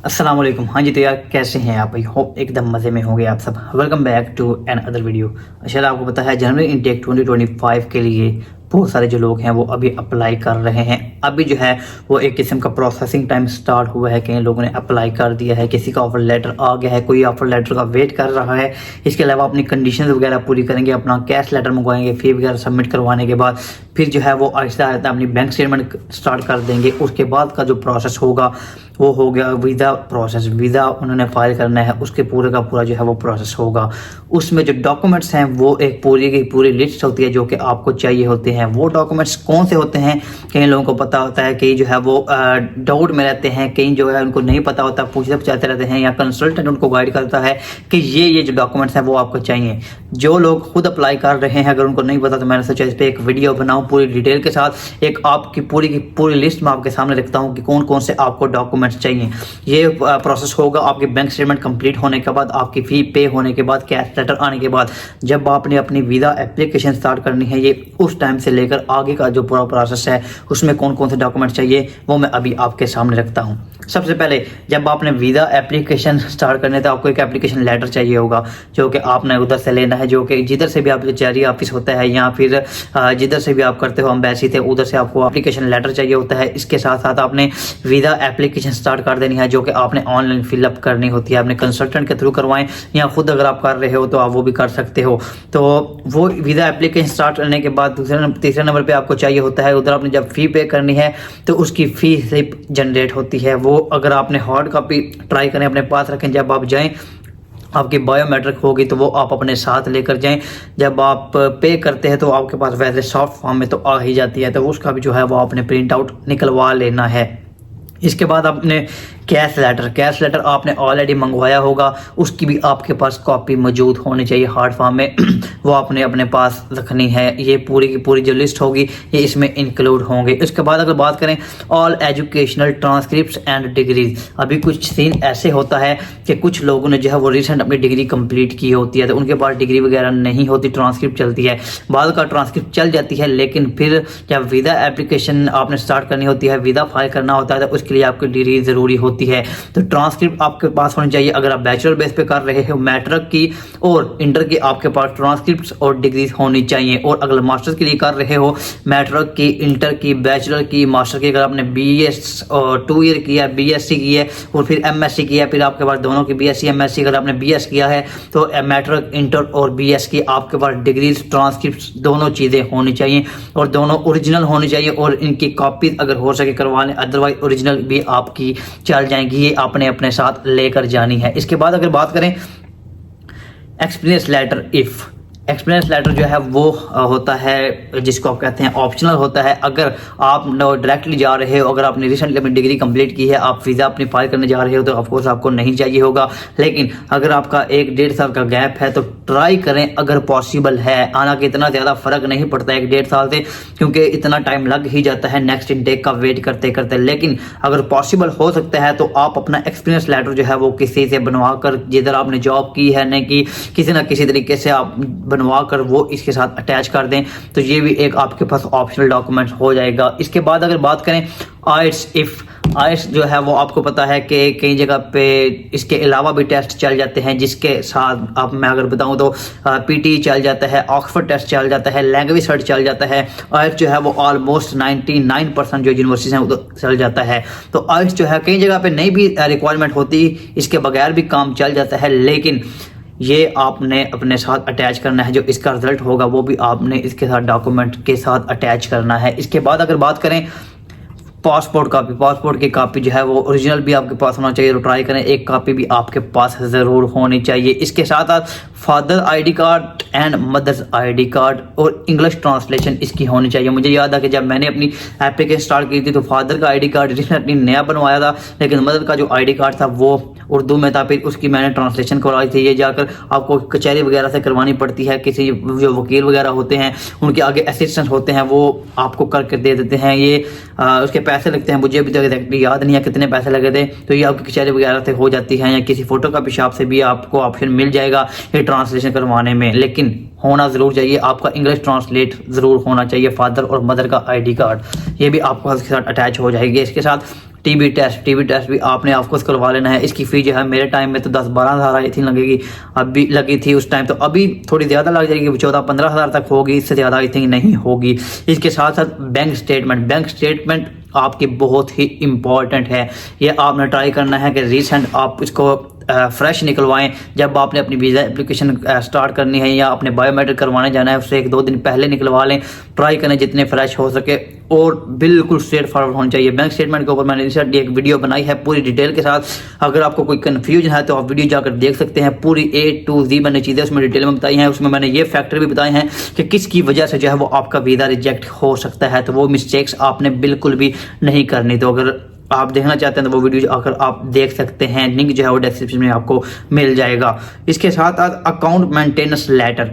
अस्सलाम वालेकुम। हाँ जी, तो यार कैसे हैं आप? आई होप एकदम मज़े में होंगे आप सब। Welcome back to another video. शायद आपको पता है जनवरी इनटेक 2025 के लिए बहुत सारे जो लोग हैं वो अभी अप्लाई कर रहे हैं। अभी जो है वो एक किस्म का प्रोसेसिंग टाइम स्टार्ट हुआ है। कई लोगों ने अप्लाई कर दिया है, किसी का ऑफर लेटर आ गया है, कोई ऑफर लेटर का वेट कर रहा है। इसके अलावा अपनी कंडीशंस वगैरह पूरी करेंगे, अपना कैश लेटर मंगवाएंगे, फी वगैरह सबमिट करवाने के बाद फिर जो है वो आहिस्ता आहिस्ता अपनी बैंक स्टेटमेंट स्टार्ट कर देंगे। उसके बाद का जो प्रोसेस होगा वो हो गया वीज़ा प्रोसेस। वीज़ा उन्होंने फाइल करना है, उसके पूरे का पूरा जो है वो प्रोसेस होगा। उसमें जो डॉक्यूमेंट्स हैं वो एक पूरी की पूरी लिस्ट होती है जो कि आपको चाहिए होते हैं। वो डॉक्यूमेंट्स कौन से होते हैं कई लोगों को पता होता है, कई जो है वो डाउट में रहते हैं, कई जो है उनको नहीं पता होता, पूछते पूछाते रहते हैं या कंसल्टेंट उनको गाइड करता है कि ये जो डॉक्यूमेंट्स हैं वो आपको चाहिए। जो लोग खुद अप्लाई कर रहे हैं अगर उनको नहीं पता तो मैंने सोचा इस पर एक वीडियो बनाऊँ पूरी डिटेल के साथ। एक आपकी पूरी की पूरी लिस्ट मैं आपके सामने रखता हूँ कि कौन कौन से आपको डॉक्यूमेंट्स चाहिए। ये प्रोसेस होगा आपके बैंक स्टेटमेंट कंप्लीट होने के बाद, आपकी फी पे होने के बाद, कैश लेटर आने के बाद, जब आपने अपनी वीज़ा एप्लीकेशन स्टार्ट करनी है। ये उस टाइम से लेकर आगे का जो पूरा प्रोसेस है उसमें कौन कौन से डॉक्यूमेंट चाहिए वो मैं अभी आपके सामने रखता हूँ। सबसे पहले जब आपने वीज़ा एप्लीकेशन स्टार्ट करने तो आपको एक एप्लीकेशन लेटर चाहिए होगा जो कि आपने उधर से लेना है, जो कि जिधर से भी आपका कचहरी ऑफिस होता है या फिर जिधर से भी आप करते हो एम्बेसी थे उधर से आपको एप्लीकेशन लेटर चाहिए होता है। इसके साथ साथ आपने वीज़ा एप्लीकेशन स्टार्ट कर देनी है जो कि आपने ऑनलाइन फिलअप करनी होती है। आपने कंसल्टेंट के थ्रू करवाएं या खुद अगर आप कर रहे हो तो आप वो भी कर सकते हो। तो वो वीज़ा एप्लीकेशन स्टार्ट करने के बाद तीसरे नंबर पे आपको चाहिए होता है, उधर आपने जब फ़ी पे करनी है तो उसकी फ़ी स्लिप जनरेट होती है। वो अगर आपने हार्ड कॉपी ट्राई करें अपने पास रखें, जब आप जाएँ आपकी बायोमेट्रिक होगी तो वो आप अपने साथ लेकर जाएं। जब आप पे करते हैं तो आपके पास वैसे सॉफ्ट फॉर्म में तो आ ही जाती है, तो उसका भी जो है वो आपने प्रिंट आउट निकलवा लेना है। इसके बाद आपने कैश लेटर आपने ऑलरेडी मंगवाया होगा, उसकी भी आपके पास कॉपी मौजूद होनी चाहिए हार्ड फॉर्म में। वो आपने अपने पास रखनी है। ये पूरी की पूरी जो लिस्ट होगी ये इसमें इंक्लूड होंगे। इसके बाद अगर बात करें all educational transcripts and degrees, अभी कुछ सीन ऐसे होता है कि कुछ लोगों ने जो है वो रिसेंट अपनी डिग्री कंप्लीट की होती है तो उनके पास डिग्री वगैरह नहीं होती, ट्रांसक्रिप्ट चलती है। बाद का ट्रांसक्रिप्ट चल जाती है, लेकिन फिर जब वीज़ा एप्लीकेशन आपने स्टार्ट करनी होती है, वीज़ा फाइल करना होता है तो उसके लिए आपकी डिग्री ज़रूरी होती है। तो ट्रांसक्रिप्ट आपके पास होनी चाहिए। अगर आप बैचलर बेस पे कर रहे हो मैट्रिक की और इंटर की, आपके पास ट्रांसक्रिप्ट्स और डिग्रीज होनी चाहिए। और अगर मास्टर्स के लिए कर रहे हो मैट्रिक की, इंटर की, बैचलर की, मास्टर की, अगर आपने BS और 2 ईयर किया, BSc की है और फिर MSc किया, फिर आपके पास दोनों की BSc MSc, अगर आपने BS किया है तो मैट्रिक, इंटर और BS की आपके पास डिग्रीज, ट्रांसक्रिप्ट दोनों चीज़ें होनी चाहिए और दोनों ओरिजिनल होनी चाहिए और इनकी कॉपी अगर हो सके करवा लें, अदरवाइज ओरिजिनल भी आपकी चल जाएंगी। ये आपने अपने साथ लेकर जानी है। इसके बाद अगर बात करें एक्सपीरियंस लेटर जो है वो होता है जिसको आप कहते हैं ऑप्शनल होता है। अगर आप डायरेक्टली जा रहे हो, अगर आपने रिसेंटली अपनी डिग्री कंप्लीट की है, आप वीज़ा अपनी फाइल करने जा रहे हो तो ऑफकोर्स आपको नहीं चाहिए होगा। लेकिन अगर आपका 1-1.5 साल का गैप है तो ट्राई करें अगर पॉसिबल है। हालांकि इतना ज़्यादा फ़र्क नहीं पड़ता 1-1.5 साल से, क्योंकि इतना टाइम लग ही जाता है नेक्स्ट इनटेक का वेट करते करते। लेकिन अगर पॉसिबल हो सकता है तो आप अपना एक्सपीरियंस लेटर जो है वो किसी से बनवा कर, जिधर आपने जॉब की है नहीं की, किसी ना किसी तरीके से आप बनवा कर वो इसके साथ अटैच कर दें तो ये भी एक आपके पास ऑप्शनल डॉक्यूमेंट हो जाएगा। इसके बाद अगर बात करें आइट्स जो है वो आपको पता है कि कई जगह पे इसके अलावा भी टेस्ट चल जाते हैं, जिसके साथ आप मैं अगर बताऊं तो PT चल जाता है, ऑक्सफोर्ड टेस्ट चल जाता है, लैंग्वेज सर्च चल जाता है। आइट्स जो है वो ऑलमोस्ट 99% जो यूनिवर्सिटीज हैं वो चल जाता है। तो आइट्स जो है कई जगह पे नहीं भी रिक्वायरमेंट होती, इसके बगैर भी काम चल जाता है, लेकिन ये आपने अपने साथ अटैच करना है। जो इसका रिजल्ट होगा वो भी आपने इसके साथ डॉक्यूमेंट के साथ अटैच करना है। इसके बाद अगर बात करें पासपोर्ट की कॉपी जो है वो ओरिजिनल भी आपके पास होना चाहिए, तो ट्राई करें एक कॉपी भी आपके पास ज़रूर होनी चाहिए। इसके साथ साथ father ID card and mother's ID card और इंग्लिश ट्रांसलेशन इसकी होनी चाहिए। मुझे याद है कि जब मैंने अपनी एप्लीकेशन स्टार्ट की थी तो फादर का ID कार्ड रिसेंटली नया बनवाया था, लेकिन मदर का जो ID कार्ड था वो उर्दू में था, फिर उसकी मैंने ट्रांसलेशन करवाई थी। ये जाकर आपको कचहरी वगैरह से करवानी पड़ती है, किसी जो वकील वगैरह होते हैं उनके आगे असिस्टेंट होते हैं वो आपको करके दे देते हैं। ये उसके पैसे लगते हैं, मुझे अभी तक एग्जैक्टली याद नहीं है कितने पैसे लगे थे। तो ये आपकी कचहरी वगैरह से हो जाती है या किसी फोटो कॉपी शॉप से भी आपको ऑप्शन मिल जाएगा ये ट्रांसलेशन करवाने में, लेकिन होना ज़रूर चाहिए आपका इंग्लिश ट्रांसलेट ज़रूर होना चाहिए। फादर और मदर का ID कार्ड ये भी आपको इसके साथ अटैच हो जाएगी। इसके साथ टीबी टेस्ट भी आपने ऑफकोर्स करवा लेना है। इसकी फ़ी जो है मेरे टाइम में तो 10-12 हज़ार आई थी लगेगी, अभी लगी थी उस टाइम, तो अभी थोड़ी ज़्यादा लग जाएगी, 14-15 हज़ार तक होगी, इससे ज़्यादा आई थिंक नहीं होगी। इसके साथ साथ बैंक स्टेटमेंट आपकी बहुत ही इम्पॉर्टेंट है। ये आपने ट्राई करना है कि रिसेंट आप इसको फ्रेश निकलवाएं। जब आपने अपनी वीज़ा एप्लीकेशन स्टार्ट करनी है या अपने बायोमेट्रिक करवाने जाना है, उससे 1-2 दिन पहले निकलवा लें। ट्राई करें जितने फ्रेश हो सके और बिल्कुल स्ट्रेट फॉरवर्ड होना चाहिए। बैंक स्टेटमेंट के ऊपर मैंने रिसेंटली एक वीडियो बनाई है पूरी डिटेल के साथ। अगर आपको कोई कन्फ्यूजन है तो आप वीडियो जाकर देख सकते हैं। पूरी A to Z मैंने चीज़ें उसमें डिटेल में बताई हैं। उसमें मैंने ये फैक्टर भी बताए हैं कि किसकी वजह से जो है वो आपका वीज़ा रिजेक्ट हो सकता है, तो वो मिस्टेक्स आपने बिल्कुल भी नहीं करनी। तो अगर आप देखना चाहते हैं तो वो वीडियो आकर आप देख सकते हैं, लिंक जो है वो डिस्क्रिप्शन में आपको मिल जाएगा। इसके साथ साथ अकाउंट मेंटेनेंस लेटर,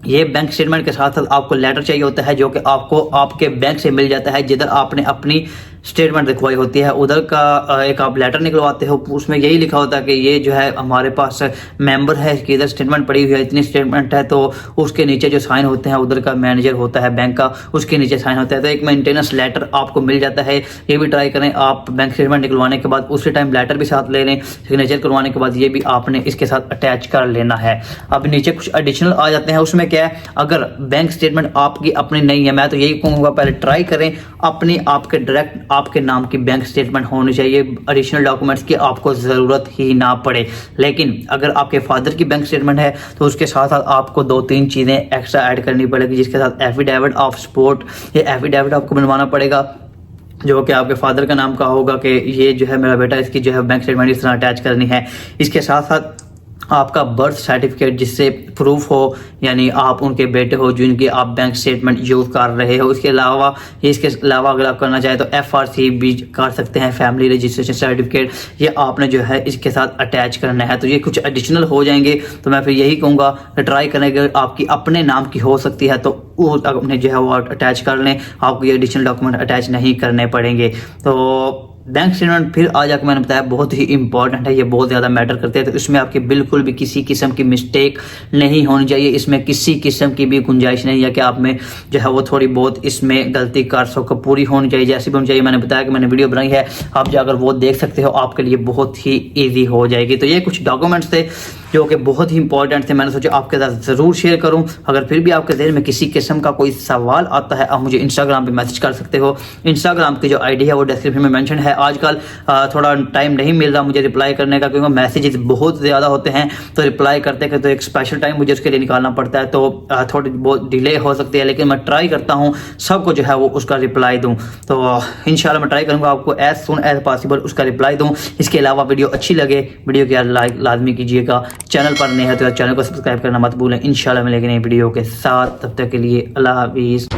ये बैंक स्टेटमेंट के साथ साथ आपको लेटर चाहिए होता है जो कि आपको आपके बैंक से मिल जाता है। जिधर आपने अपनी स्टेटमेंट लिखवाई होती है उधर का एक आप लेटर निकलवाते हो, उसमें यही लिखा होता है कि ये जो है हमारे पास मेंबर है, इसकी इधर स्टेटमेंट पड़ी हुई है, इतनी स्टेटमेंट है, तो उसके नीचे जो साइन होते हैं उधर का मैनेजर होता है बैंक का, उसके नीचे साइन होता है। तो एक मेंटेनेंस लेटर आपको मिल जाता है। ये भी ट्राई करें आप बैंक स्टेटमेंट निकलवाने के बाद उसी टाइम लेटर भी साथ ले लें। सिग्नेचर करवाने के बाद ये भी आपने इसके साथ अटैच कर लेना है। अब नीचे कुछ एडिशनल आ जाते हैं, उसमें क्या है, अगर बैंक स्टेटमेंट आपकी अपनी नहीं है, मैं तो यही कहूँगा पहले ट्राई करें अपनी, आपके डायरेक्ट आपके नाम की बैंक स्टेटमेंट होनी चाहिए। एडिशनल डॉक्यूमेंट्स की आपको ज़रूरत ही ना पड़े। लेकिन अगर आपके फादर की बैंक स्टेटमेंट है तो उसके साथ साथ आपको 2-3 चीज़ें एक्स्ट्रा ऐड करनी पड़ेगी, जिसके साथ एफिडेविट ऑफ सपोर्ट, ये एफिडेविट आपको बनवाना पड़ेगा जो कि आपके फादर का नाम का होगा कि ये जो है मेरा बेटा, इसकी जो है बैंक स्टेटमेंट इस तरह अटैच करनी है। इसके साथ साथ आपका बर्थ सर्टिफिकेट जिससे प्रूफ हो, यानी आप उनके बेटे हो जिनकी आप बैंक स्टेटमेंट यूज़ कर रहे हो। इसके अलावा अगर आप करना चाहें तो FRC भी कर सकते हैं, फैमिली रजिस्ट्रेशन सर्टिफिकेट, ये आपने जो है इसके साथ अटैच करना है। तो ये कुछ एडिशनल हो जाएंगे। तो मैं फिर यही कहूँगा कि ट्राई करें, अगर आपकी अपने नाम की हो सकती है तो वो अपने जो है वो अटैच कर लें, आपको ये एडिशनल डॉक्यूमेंट अटैच नहीं करने पड़ेंगे। तो बैंक स्टेटमेंट फिर आज आपको मैंने बताया बहुत ही इंपॉर्टेंट है, ये बहुत ज़्यादा मैटर करते हैं। तो इसमें आपकी बिल्कुल भी किसी किस्म की मिस्टेक नहीं होनी चाहिए, इसमें किसी किस्म की भी गुंजाइश नहीं है कि आप में जो है वो थोड़ी बहुत इसमें गलती कर सको, पूरी होनी चाहिए, जैसी भी होनी चाहिए। मैंने बताया कि मैंने वीडियो बनाई है, आप जाकर वो देख सकते हो, आपके लिए बहुत ही ईजी हो जाएगी। तो ये कुछ डॉक्यूमेंट्स थे जो कि बहुत ही इंपॉर्टेंट थे, मैंने सोचा आपके साथ ज़रूर शेयर करूं। अगर फिर भी आपके जहन में किसी किस्म का कोई सवाल आता है, आप मुझे इंस्टाग्राम पे मैसेज कर सकते हो। इंस्टाग्राम की जो आईडी है वो डिस्क्रिप्शन में मेंशन है। आजकल थोड़ा टाइम नहीं मिल रहा मुझे रिप्लाई करने का, क्योंकि मैसेजेस बहुत ज़्यादा होते हैं, तो रिप्लाई करते करते एक स्पेशल टाइम मुझे उसके लिए निकालना पड़ता है, तो थोड़ी बहुत डिले हो सकती है, लेकिन मैं ट्राई करता हूँ सबको जो है वो उसका रिप्लाई दूँ। तो इंशाल्लाह मैं ट्राई करूँगा आपको एज सुन एज पॉसिबल उसका रिप्लाई दूँ। इसके अलावा वीडियो अच्छी लगे, वीडियो को लाइक लाजमी कीजिएगा। चैनल पर नहीं है तो चैनल को सब्सक्राइब करना मत भूलें। इंशाल्लाह मिलेंगे नई वीडियो के साथ, तब तक के लिए अल्लाह हाफिज़।